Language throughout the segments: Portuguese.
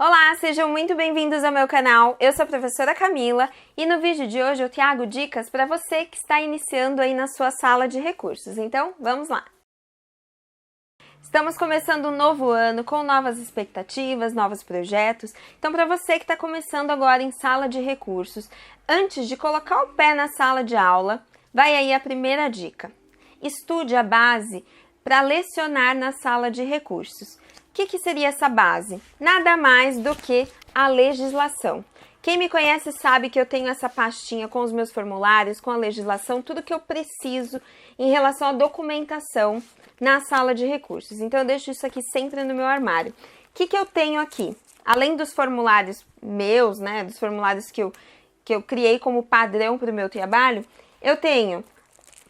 Olá, sejam muito bem-vindos ao meu canal. Eu sou a professora Camila e no vídeo de hoje eu trago dicas para você que está iniciando aí na sua sala de recursos. Então, vamos lá! Estamos começando um novo ano com novas expectativas, novos projetos. Então, para você que está começando agora em sala de recursos, antes de colocar o pé na sala de aula, vai aí a primeira dica. Estude a base para lecionar na sala de recursos. O que seria essa base? Nada mais do que a legislação. Quem me conhece sabe que eu tenho essa pastinha com os meus formulários, com a legislação, tudo que eu preciso em relação à documentação na sala de recursos. Então, eu deixo isso aqui sempre no meu armário. O que eu tenho aqui? Além dos formulários meus, né, dos formulários que eu criei como padrão para o meu trabalho, eu tenho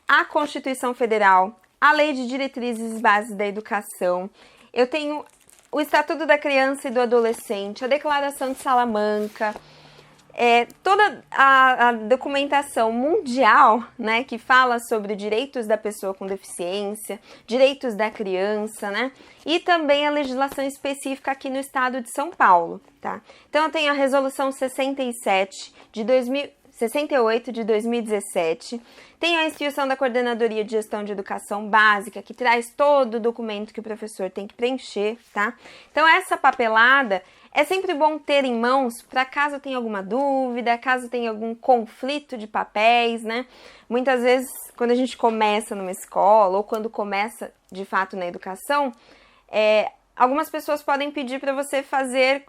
a Constituição Federal, a Lei de Diretrizes e Bases da Educação, eu tenho o Estatuto da Criança e do Adolescente, a Declaração de Salamanca, toda a documentação mundial, né, que fala sobre direitos da pessoa com deficiência, direitos da criança, né, e também a legislação específica aqui no estado de São Paulo, tá? Então, eu tenho a Resolução 68 de 2017, tem a instrução da Coordenadoria de Gestão de Educação Básica, que traz todo o documento que o professor tem que preencher, tá? Então, essa papelada é sempre bom ter em mãos para caso tenha alguma dúvida, caso tenha algum conflito de papéis, né? Muitas vezes, quando a gente começa numa escola ou quando começa, de fato, na educação, algumas pessoas podem pedir para você fazer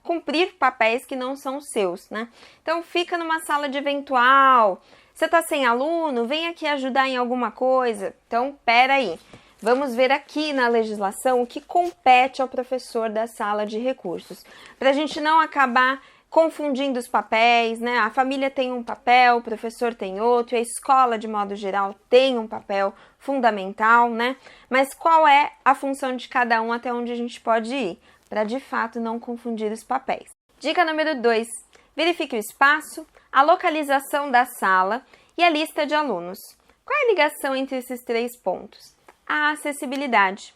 cumprir papéis que não são seus, né? Então, fica numa sala de eventual, você tá sem aluno, vem aqui ajudar em alguma coisa. Então, peraí, vamos ver aqui na legislação o que compete ao professor da sala de recursos, para a gente não acabar confundindo os papéis, né? A família tem um papel, o professor tem outro, a escola, de modo geral, tem um papel fundamental, né? Mas qual é a função de cada um, até onde a gente pode ir? Para de fato não confundir os papéis. Dica número 2. Verifique o espaço, a localização da sala e a lista de alunos. Qual é a ligação entre esses 3 pontos? A acessibilidade.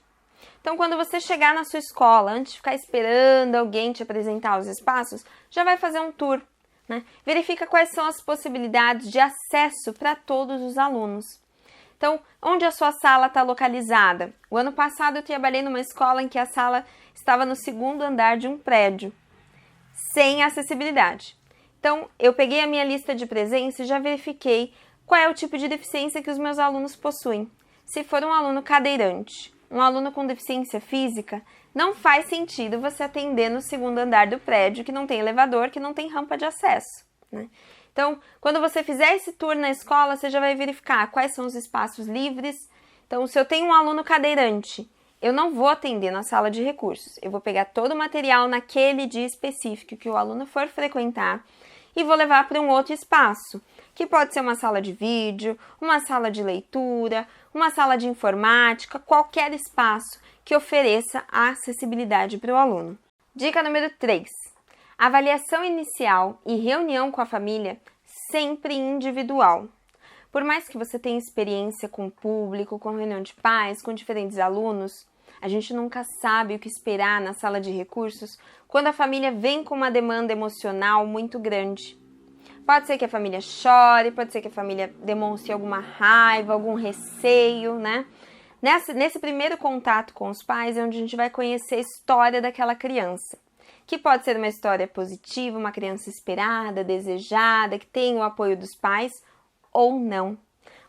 Então, quando você chegar na sua escola, antes de ficar esperando alguém te apresentar os espaços, já vai fazer um tour, né? Verifica quais são as possibilidades de acesso para todos os alunos. Então, onde a sua sala está localizada? O ano passado eu trabalhei numa escola em que a sala estava no 2º andar de um prédio, sem acessibilidade. Então, eu peguei a minha lista de presença e já verifiquei qual é o tipo de deficiência que os meus alunos possuem. Se for um aluno cadeirante, um aluno com deficiência física, não faz sentido você atender no 2º andar do prédio, que não tem elevador, que não tem rampa de acesso, né? Então, quando você fizer esse tour na escola, você já vai verificar quais são os espaços livres. Então, se eu tenho um aluno cadeirante, eu não vou atender na sala de recursos. Eu vou pegar todo o material naquele dia específico que o aluno for frequentar e vou levar para um outro espaço, que pode ser uma sala de vídeo, uma sala de leitura, uma sala de informática, qualquer espaço que ofereça a acessibilidade para o aluno. Dica número 3. Avaliação inicial e reunião com a família sempre individual. Por mais que você tenha experiência com o público, com reunião de pais, com diferentes alunos, a gente nunca sabe o que esperar na sala de recursos quando a família vem com uma demanda emocional muito grande. Pode ser que a família chore, pode ser que a família demonstre alguma raiva, algum receio, né? Nesse primeiro contato com os pais é onde a gente vai conhecer a história daquela criança, que pode ser uma história positiva, uma criança esperada, desejada, que tem o apoio dos pais, ou não.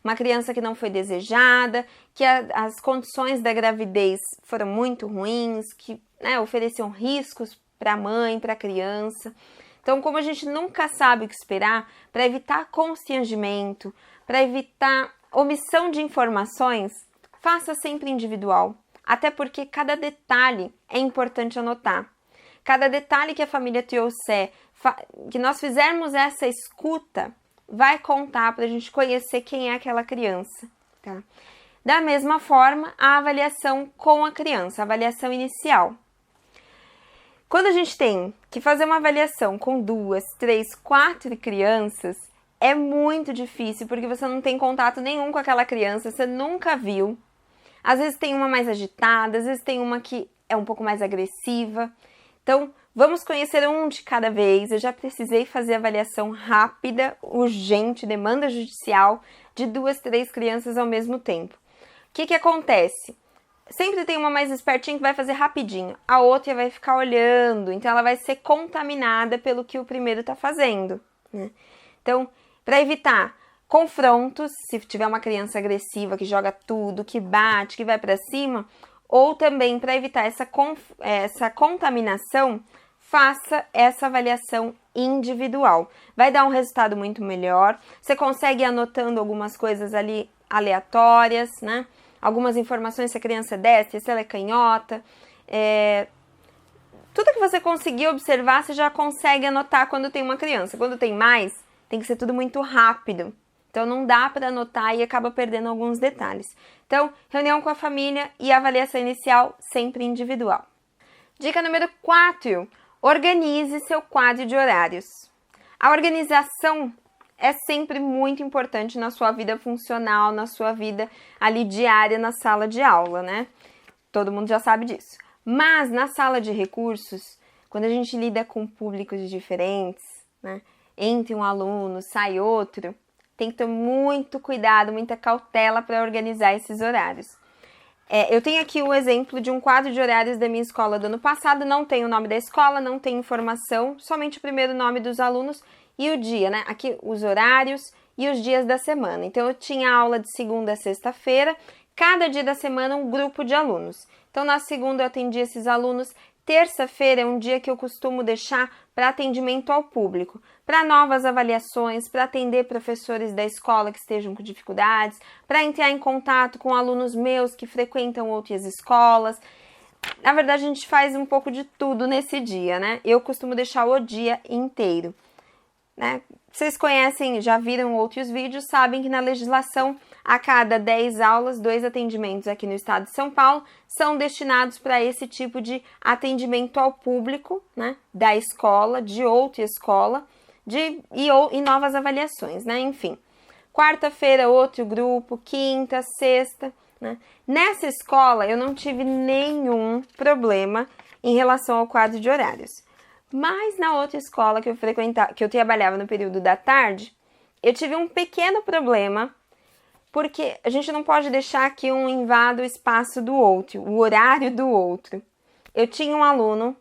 Uma criança que não foi desejada, que as condições da gravidez foram muito ruins, que, né, ofereciam riscos para a mãe, para a criança. Então, como a gente nunca sabe o que esperar, para evitar constrangimento, para evitar omissão de informações, faça sempre individual. Até porque cada detalhe é importante anotar. Cada detalhe que a família trouxer, que nós fizermos essa escuta, vai contar para a gente conhecer quem é aquela criança, tá? Da mesma forma, a avaliação com a criança, a avaliação inicial. Quando a gente tem que fazer uma avaliação com 2, 3, 4 crianças, é muito difícil, porque você não tem contato nenhum com aquela criança, você nunca viu. Às vezes tem uma mais agitada, às vezes tem uma que é um pouco mais agressiva. Então, vamos conhecer um de cada vez. Eu já precisei fazer avaliação rápida, urgente, demanda judicial de 2, 3 crianças ao mesmo tempo. O que acontece? Sempre tem uma mais espertinha que vai fazer rapidinho, a outra vai ficar olhando, então ela vai ser contaminada pelo que o primeiro está fazendo, né? Então, para evitar confrontos, se tiver uma criança agressiva que joga tudo, que bate, que vai para cima, ou também para evitar essa contaminação, faça essa avaliação individual. Vai dar um resultado muito melhor. Você consegue ir anotando algumas coisas ali aleatórias, né? Algumas informações, se a criança é destra, se ela é canhota. Tudo que você conseguir observar, você já consegue anotar quando tem uma criança. Quando tem mais, tem que ser tudo muito rápido. Então, não dá para anotar e acaba perdendo alguns detalhes. Então, reunião com a família e avaliação inicial sempre individual. Dica número 4. Organize seu quadro de horários. A organização é sempre muito importante na sua vida funcional, na sua vida ali diária na sala de aula, né? Todo mundo já sabe disso. Mas na sala de recursos, quando a gente lida com públicos diferentes, né? Entre um aluno, sai outro, tem que ter muito cuidado, muita cautela para organizar esses horários. Eu tenho aqui o exemplo de um quadro de horários da minha escola do ano passado, não tem o nome da escola, não tem informação, somente o primeiro nome dos alunos e o dia, né? Aqui os horários e os dias da semana. Então, eu tinha aula de segunda a sexta-feira, cada dia da semana um grupo de alunos. Então, na segunda eu atendi esses alunos, terça-feira é um dia que eu costumo deixar para atendimento ao público, para novas avaliações, para atender professores da escola que estejam com dificuldades, para entrar em contato com alunos meus que frequentam outras escolas. Na verdade, a gente faz um pouco de tudo nesse dia, né? Eu costumo deixar o dia inteiro, né? Vocês conhecem, já viram outros vídeos, sabem que na legislação, a cada 10 aulas, 2 atendimentos aqui no estado de São Paulo são destinados para esse tipo de atendimento ao público, né, da escola, de outra escola, e novas avaliações, né, enfim. Quarta-feira, outro grupo, quinta, sexta, né. Nessa escola, eu não tive nenhum problema em relação ao quadro de horários. Mas na outra escola que eu trabalhava no período da tarde, eu tive um pequeno problema, porque a gente não pode deixar que um invada o espaço do outro, o horário do outro. Eu tinha um aluno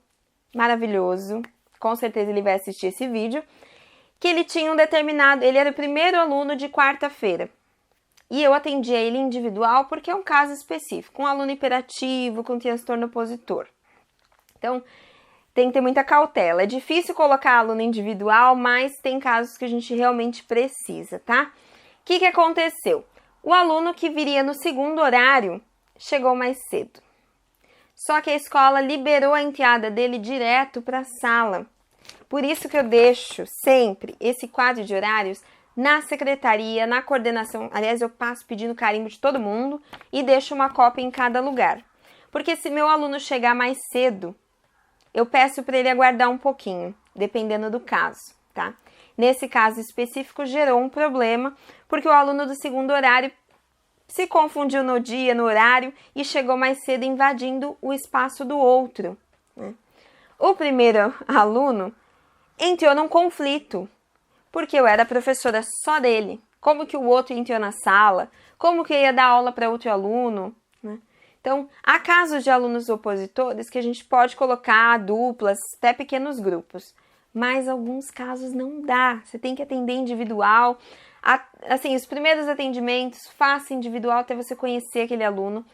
maravilhoso, com certeza ele vai assistir esse vídeo, que ele tinha ele era o primeiro aluno de quarta-feira. E eu atendia ele individual porque é um caso específico, um aluno hiperativo, com transtorno opositor. Então, tem que ter muita cautela. É difícil colocar aluno individual, mas tem casos que a gente realmente precisa, tá? O que aconteceu? O aluno que viria no segundo horário chegou mais cedo. Só que a escola liberou a entrada dele direto para a sala. Por isso que eu deixo sempre esse quadro de horários na secretaria, na coordenação. Aliás, eu passo pedindo carimbo de todo mundo e deixo uma cópia em cada lugar. Porque se meu aluno chegar mais cedo, eu peço para ele aguardar um pouquinho, dependendo do caso, tá? Nesse caso específico, gerou um problema, porque o aluno do segundo horário se confundiu no dia, no horário, e chegou mais cedo invadindo o espaço do outro, né? O primeiro aluno entrou num conflito, porque eu era professora só dele. Como que o outro entrou na sala? Como que eu ia dar aula para outro aluno, né? Então, há casos de alunos opositores que a gente pode colocar duplas, até pequenos grupos, mas alguns casos não dá. Você tem que atender individual. Assim, os primeiros atendimentos, faça individual até você conhecer aquele aluno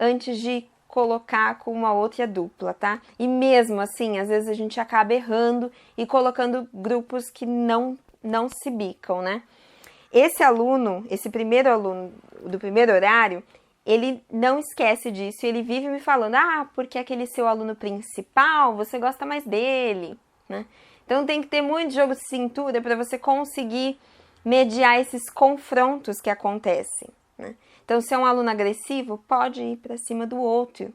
antes de colocar com uma outra dupla, tá? E mesmo assim, às vezes a gente acaba errando e colocando grupos que não se bicam, né? Esse primeiro aluno do primeiro horário, ele não esquece disso e ele vive me falando, porque aquele seu aluno principal, você gosta mais dele, né? Então tem que ter muito jogo de cintura para você conseguir mediar esses confrontos que acontecem, né? Então, se é um aluno agressivo, pode ir para cima do outro.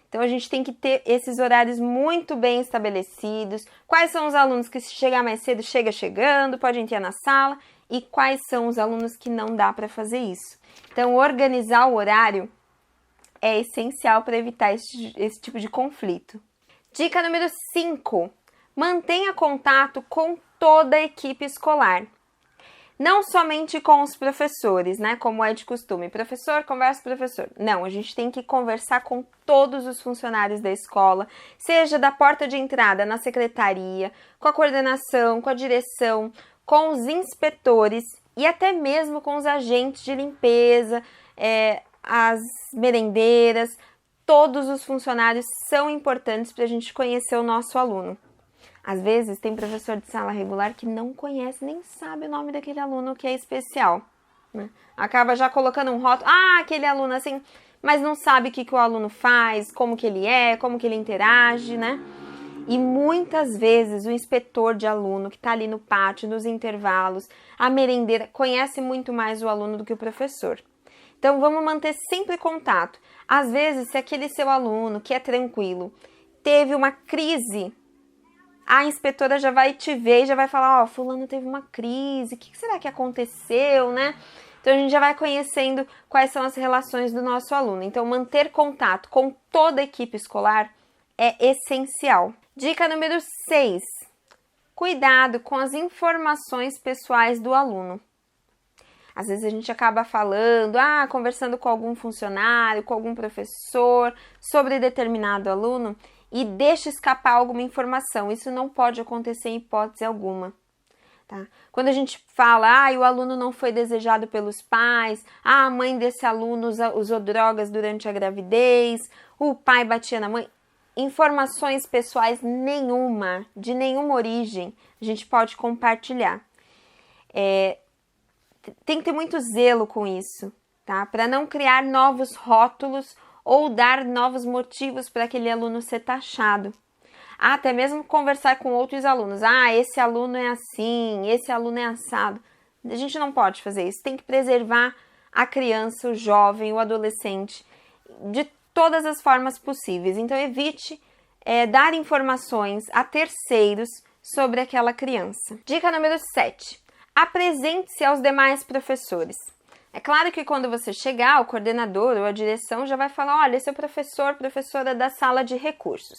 Então, a gente tem que ter esses horários muito bem estabelecidos. Quais são os alunos que, se chegar mais cedo, chegando, pode entrar na sala. E quais são os alunos que não dá para fazer isso. Então, organizar o horário é essencial para evitar esse tipo de conflito. Dica número 5. Mantenha contato com toda a equipe escolar. Não somente com os professores, né? Como é de costume. Professor, conversa com o professor. Não, a gente tem que conversar com todos os funcionários da escola, seja da porta de entrada na secretaria, com a coordenação, com a direção, com os inspetores e até mesmo com os agentes de limpeza, as merendeiras. Todos os funcionários são importantes para a gente conhecer o nosso aluno. Às vezes tem professor de sala regular que não conhece, nem sabe o nome daquele aluno que é especial, né? Acaba já colocando um rótulo, aquele aluno assim, mas não sabe o que o aluno faz, como que ele é, como que ele interage, né? E muitas vezes o inspetor de aluno que está ali no pátio, nos intervalos, a merendeira, conhece muito mais o aluno do que o professor. Então vamos manter sempre contato. Às vezes, se aquele seu aluno que é tranquilo teve uma crise, a inspetora já vai te ver e já vai falar, fulano teve uma crise, o que será que aconteceu, né? Então, a gente já vai conhecendo quais são as relações do nosso aluno. Então, manter contato com toda a equipe escolar é essencial. Dica número 6. Cuidado com as informações pessoais do aluno. Às vezes a gente acaba falando, conversando com algum funcionário, com algum professor sobre determinado aluno, e deixa escapar alguma informação. Isso não pode acontecer em hipótese alguma, tá? Quando a gente fala, o aluno não foi desejado pelos pais, a mãe desse aluno usou drogas durante a gravidez, o pai batia na mãe, informações pessoais nenhuma, de nenhuma origem, a gente pode compartilhar. Tem que ter muito zelo com isso, tá? Para não criar novos rótulos ou dar novos motivos para aquele aluno ser taxado. Até mesmo conversar com outros alunos. Esse aluno é assim, esse aluno é assado. A gente não pode fazer isso. Tem que preservar a criança, o jovem, o adolescente, de todas as formas possíveis. Então, evite dar informações a terceiros sobre aquela criança. Dica número 7. Apresente-se aos demais professores. É claro que quando você chegar, o coordenador ou a direção já vai falar, olha, esse é o professor, professora da sala de recursos.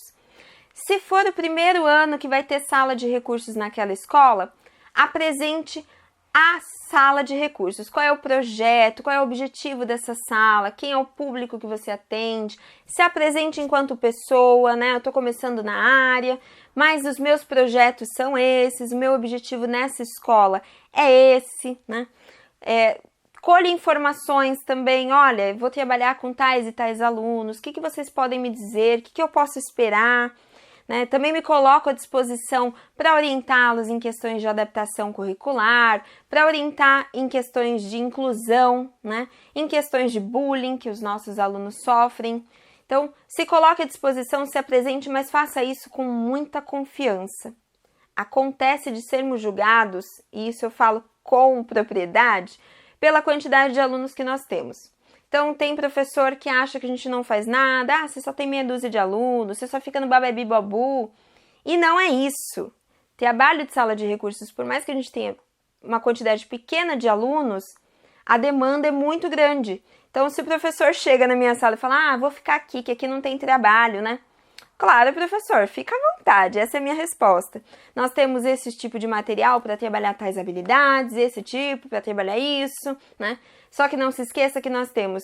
Se for o primeiro ano que vai ter sala de recursos naquela escola, apresente a sala de recursos. Qual é o projeto, qual é o objetivo dessa sala, quem é o público que você atende, se apresente enquanto pessoa, né? Eu estou começando na área, mas os meus projetos são esses, o meu objetivo nessa escola é esse, né? Colhe informações também, olha, vou trabalhar com tais e tais alunos, o que vocês podem me dizer, o que eu posso esperar, né? Também me coloco à disposição para orientá-los em questões de adaptação curricular, para orientar em questões de inclusão, né? Em questões de bullying que os nossos alunos sofrem. Então, se coloque à disposição, se apresente, mas faça isso com muita confiança. Acontece de sermos julgados, e isso eu falo com propriedade, pela quantidade de alunos que nós temos. Então, tem professor que acha que a gente não faz nada, você só tem meia dúzia de alunos, você só fica no bababi babu. E não é isso. Trabalho de sala de recursos, por mais que a gente tenha uma quantidade pequena de alunos, a demanda é muito grande. Então, se o professor chega na minha sala e fala, vou ficar aqui, que aqui não tem trabalho, né? Claro, professor, fica à vontade, essa é a minha resposta. Nós temos esse tipo de material para trabalhar tais habilidades, esse tipo para trabalhar isso, né? Só que não se esqueça que nós temos,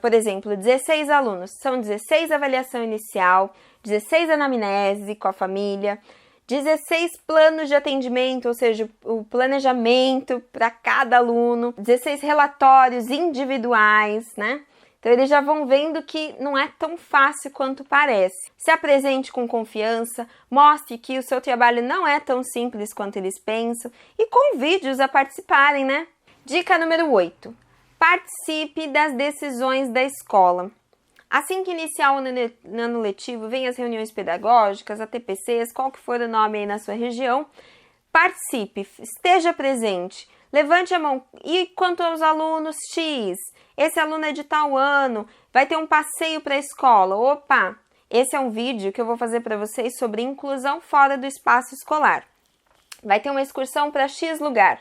por exemplo, 16 alunos. São 16 avaliação inicial, 16 anamnese com a família, 16 planos de atendimento, ou seja, o planejamento para cada aluno, 16 relatórios individuais, né? Então, eles já vão vendo que não é tão fácil quanto parece. Se apresente com confiança, mostre que o seu trabalho não é tão simples quanto eles pensam e convide-os a participarem, né? Dica número 8. Participe das decisões da escola. Assim que iniciar o ano letivo, vem as reuniões pedagógicas, ATPCs, qual que for o nome aí na sua região, participe, esteja presente. Levante a mão. E quanto aos alunos X? Esse aluno é de tal ano, vai ter um passeio para a escola. Opa! Esse é um vídeo que eu vou fazer para vocês sobre inclusão fora do espaço escolar. Vai ter uma excursão para X lugar.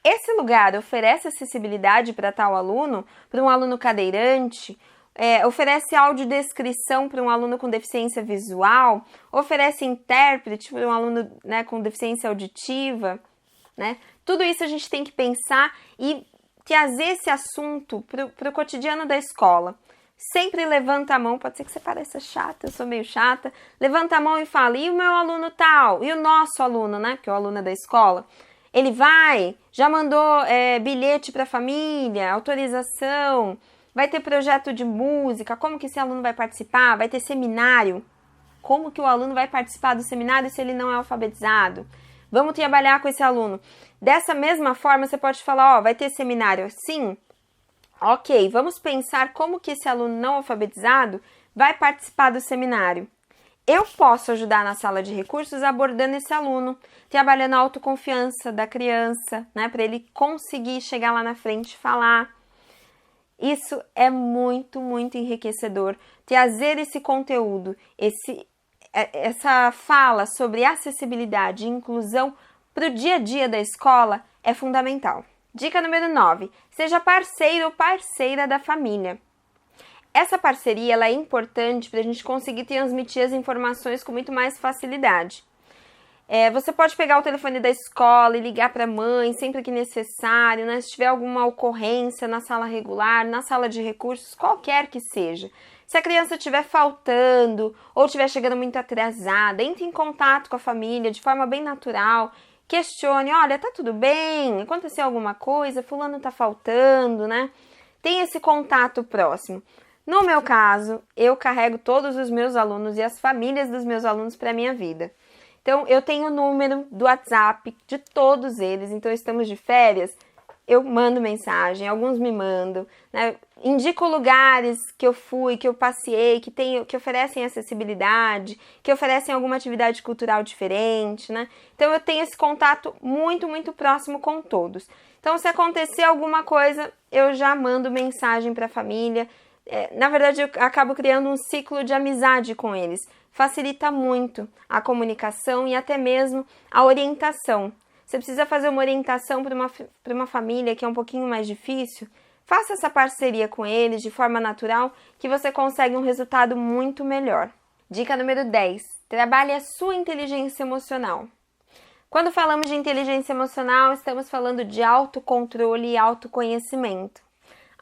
Esse lugar oferece acessibilidade para tal aluno, para um aluno cadeirante, oferece audiodescrição para um aluno com deficiência visual, oferece intérprete para um aluno, né, com deficiência auditiva, né? Tudo isso a gente tem que pensar e trazer esse assunto para o cotidiano da escola. Sempre levanta a mão, pode ser que você pareça chata, eu sou meio chata, levanta a mão e fala, e o meu aluno tal? E o nosso aluno, né, porque é o aluno é da escola? Ele vai? Já mandou bilhete para a família, autorização? Vai ter projeto de música? Como que esse aluno vai participar? Vai ter seminário? Como que o aluno vai participar do seminário se ele não é alfabetizado? Vamos trabalhar com esse aluno. Dessa mesma forma, você pode falar, vai ter seminário? Sim. Ok, vamos pensar como que esse aluno não alfabetizado vai participar do seminário. Eu posso ajudar na sala de recursos abordando esse aluno, trabalhando a autoconfiança da criança, né, para ele conseguir chegar lá na frente e falar. Isso é muito, muito enriquecedor. Trazer esse conteúdo, essa fala sobre acessibilidade e inclusão para o dia a dia da escola é fundamental. Dica número 9. Seja parceiro ou parceira da família. Essa parceria ela é importante para a gente conseguir transmitir as informações com muito mais facilidade. Você pode pegar o telefone da escola e ligar para a mãe sempre que necessário, né? Se tiver alguma ocorrência na sala regular, na sala de recursos, qualquer que seja. Se a criança estiver faltando ou estiver chegando muito atrasada, entre em contato com a família de forma bem natural, questione, olha, tá tudo bem? Aconteceu alguma coisa? Fulano tá faltando, né? Tem esse contato próximo. No meu caso, eu carrego todos os meus alunos e as famílias dos meus alunos para a minha vida. Então, eu tenho o número do WhatsApp de todos eles. Então, estamos de férias, eu mando mensagem, alguns me mandam, né? Indico lugares que eu fui, que eu passei, que oferecem acessibilidade, que oferecem alguma atividade cultural diferente, né? Então, eu tenho esse contato muito, muito próximo com todos. Então, se acontecer alguma coisa, eu já mando mensagem para a família. Na verdade, eu acabo criando um ciclo de amizade com eles. Facilita muito a comunicação e até mesmo a orientação. Você precisa fazer uma orientação para uma família que é um pouquinho mais difícil, faça essa parceria com eles de forma natural que você consegue um resultado muito melhor. Dica número 10. Trabalhe a sua inteligência emocional. Quando falamos de inteligência emocional, estamos falando de autocontrole e autoconhecimento.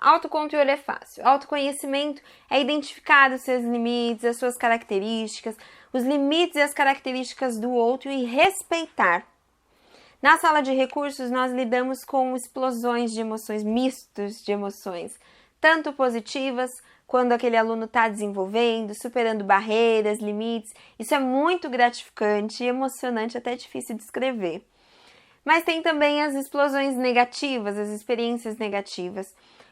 Autocontrole é fácil. Autoconhecimento é identificar os seus limites, as suas características, os limites e as características do outro e respeitar. Na sala de recursos, nós lidamos com explosões de emoções, mistos de emoções, tanto positivas, quando aquele aluno está desenvolvendo, superando barreiras, limites. Isso é muito gratificante e emocionante, até difícil de descrever. Mas tem também as explosões negativas, as experiências negativas.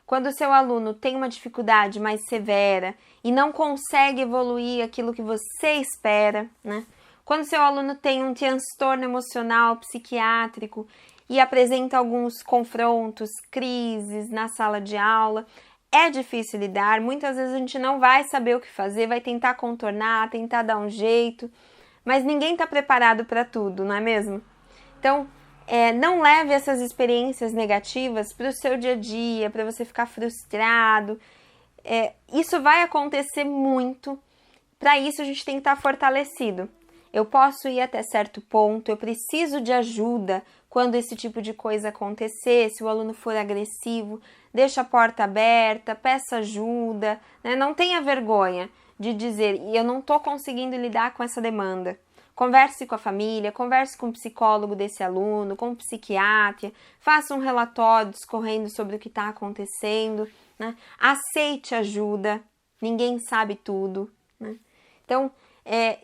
Quando o seu aluno tem uma dificuldade mais severa e não consegue evoluir aquilo que você espera, né? Quando o seu aluno tem um transtorno emocional, psiquiátrico e apresenta alguns confrontos, crises na sala de aula, é difícil lidar. Muitas vezes a gente não vai saber o que fazer, vai tentar contornar, tentar dar um jeito, mas ninguém está preparado para tudo, não é mesmo? Então, não leve essas experiências negativas para o seu dia a dia, para você ficar frustrado. Isso vai acontecer muito. Para isso, a gente tem que estar fortalecido. Eu posso ir até certo ponto, eu preciso de ajuda quando esse tipo de coisa acontecer, se o aluno for agressivo, deixa a porta aberta, peça ajuda, né? Não tenha vergonha de dizer, eu não estou conseguindo lidar com essa demanda. Converse com a família, converse com o psicólogo desse aluno, com o psiquiatra, faça um relatório discorrendo sobre o que está acontecendo, né? Aceite ajuda, ninguém sabe tudo, né? Então,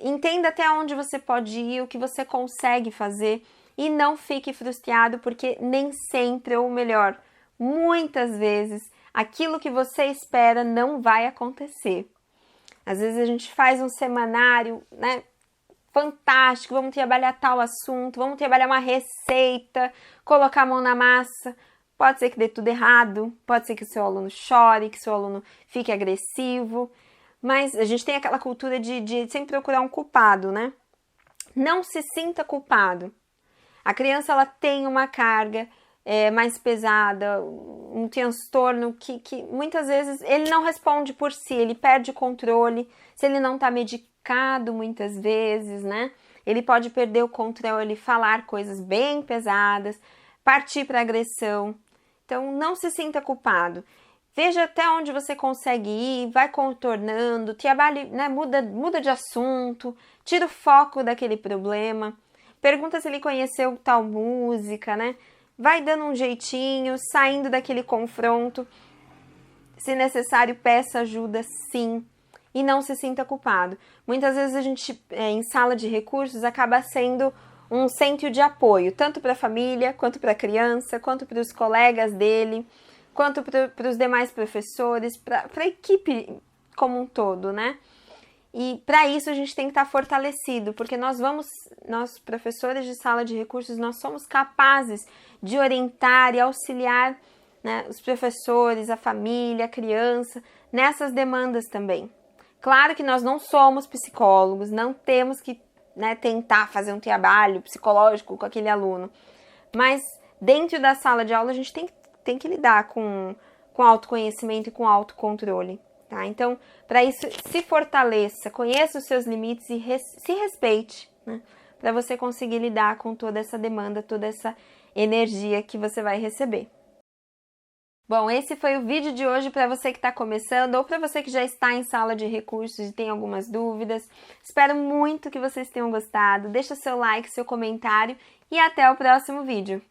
entenda até onde você pode ir, o que você consegue fazer e não fique frustrado, porque nem sempre, ou melhor, muitas vezes, aquilo que você espera não vai acontecer. Às vezes a gente faz um semanário, né? Fantástico, vamos trabalhar tal assunto, vamos trabalhar uma receita, colocar a mão na massa. Pode ser que dê tudo errado, pode ser que o seu aluno chore, que o seu aluno fique agressivo, mas a gente tem aquela cultura de sempre procurar um culpado, né? Não se sinta culpado. A criança ela tem uma carga mais pesada, um transtorno que muitas vezes ele não responde por si, ele perde o controle, se ele não está medicado muitas vezes, né? Ele pode perder o controle, falar coisas bem pesadas, partir para agressão. Então, não se sinta culpado. Veja até onde você consegue ir, vai contornando, trabalhe, né, muda de assunto, tira o foco daquele problema, pergunta se ele conheceu tal música, né? Vai dando um jeitinho, saindo daquele confronto. Se necessário, peça ajuda, sim. E não se sinta culpado. Muitas vezes a gente, em sala de recursos, acaba sendo um centro de apoio, tanto para a família, quanto para a criança, quanto para os colegas dele, quanto para os demais professores, para a equipe como um todo, né? E para isso a gente tem que estar fortalecido, porque nós professores de sala de recursos, nós somos capazes de orientar e auxiliar, né, os professores, a família, a criança, nessas demandas também. Claro que nós não somos psicólogos, não temos que, né, tentar fazer um trabalho psicológico com aquele aluno, mas dentro da sala de aula a gente tem que lidar com autoconhecimento e com autocontrole. Tá? Então, para isso, se fortaleça, conheça os seus limites e se respeite, né? Para você conseguir lidar com toda essa demanda, toda essa energia que você vai receber. Bom, esse foi o vídeo de hoje para você que está começando ou para você que já está em sala de recursos e tem algumas dúvidas. Espero muito que vocês tenham gostado. Deixa seu like, seu comentário e até o próximo vídeo.